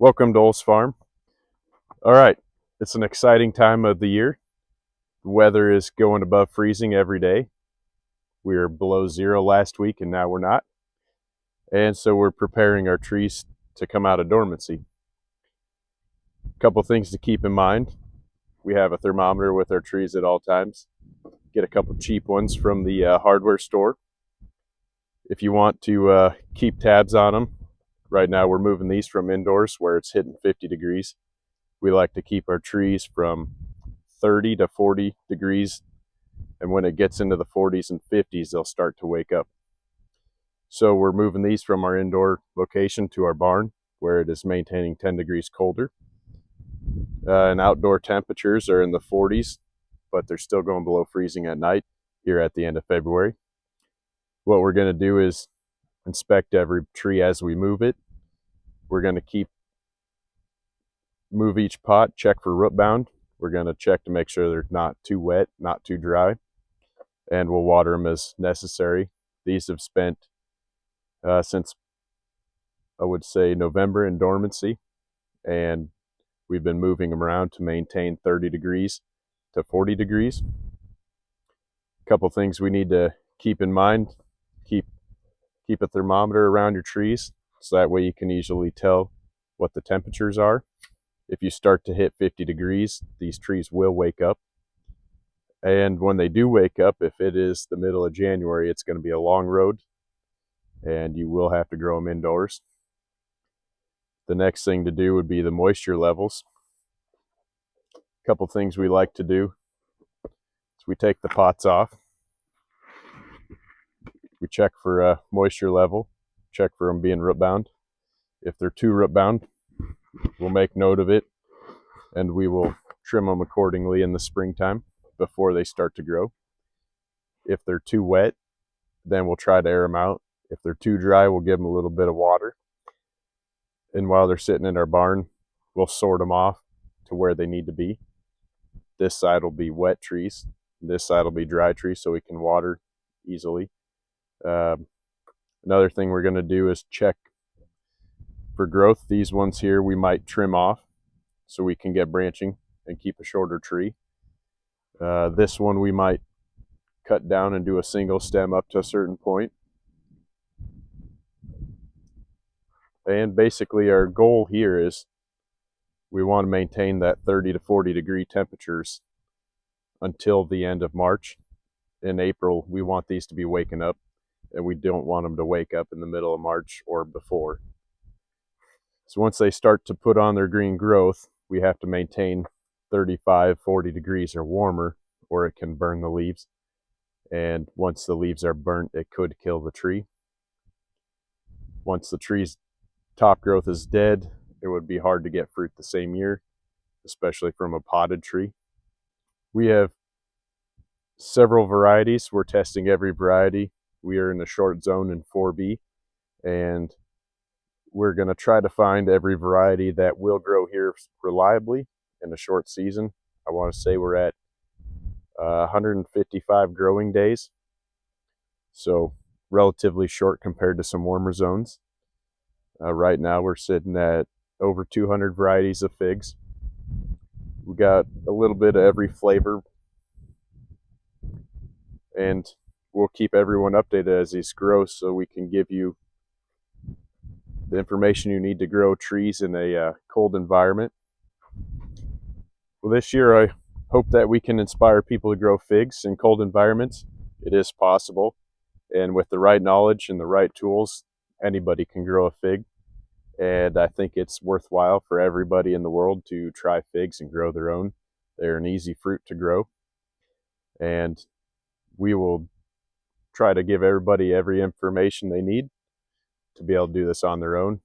Welcome to Ol's Farm. All right, it's an exciting time of the year. The weather is going above freezing every day. We were below zero last week and now we're not. And so we're preparing our trees to come out of dormancy. A couple things to keep in mind. We have a thermometer with our trees at all times. Get a couple cheap ones from the hardware store. If you want to keep tabs on them, right now we're moving these from indoors where it's hitting 50 degrees. We like to keep our trees from 30 to 40 degrees, and when it gets into the 40s and 50s, they'll start to wake up. So we're moving these from our indoor location to our barn where it is maintaining 10 degrees colder. And outdoor temperatures are in the 40s, but they're still going below freezing at night here at the end of February. What we're going to do is inspect every tree as we move it. We're going to move each pot, check for root bound. We're going to check to make sure they're not too wet, not too dry, and we'll water them as necessary. These have spent since, I would say, November in dormancy, and we've been moving them around to maintain 30 degrees to 40 degrees. A couple things we need to keep in mind. Keep a thermometer around your trees so that way you can easily tell what the temperatures are. If you start to hit 50 degrees, these trees will wake up. And when they do wake up, if it is the middle of January, it's going to be a long road and you will have to grow them indoors. The next thing to do would be the moisture levels. A couple things we like to do is we take the pots off. We check for a moisture level, check for them being root bound. If they're too root bound, we'll make note of it and we will trim them accordingly in the springtime before they start to grow. If they're too wet, then we'll try to air them out. If they're too dry, we'll give them a little bit of water. And while they're sitting in our barn, we'll sort them off to where they need to be. This side will be wet trees. This side will be dry trees so we can water easily. Another thing we're going to do is check for growth. These ones here we might trim off so we can get branching and keep a shorter tree. This one we might cut down and do a single stem up to a certain point. And basically our goal here is we want to maintain that 30 to 40 degree temperatures until the end of March. In April, we want these to be waking up, and we don't want them to wake up in the middle of March or before. So once they start to put on their green growth, we have to maintain 35, 40 degrees or warmer, or it can burn the leaves. And once the leaves are burnt, it could kill the tree. Once the tree's top growth is dead, it would be hard to get fruit the same year, especially from a potted tree. We have several varieties. We're testing every variety. We are in the short zone in 4B, and we're going to try to find every variety that will grow here reliably in a short season. I want to say we're at 155 growing days, so relatively short compared to some warmer zones. Right now we're sitting at over 200 varieties of figs. We got a little bit of every flavor, and we'll keep everyone updated as these grow so we can give you the information you need to grow trees in a cold environment. Well, this year I hope that we can inspire people to grow figs in cold environments. It is possible, and with the right knowledge and the right tools, anybody can grow a fig. And I think it's worthwhile for everybody in the world to try figs and grow their own. They're an easy fruit to grow, and we will try to give everybody every information they need to be able to do this on their own.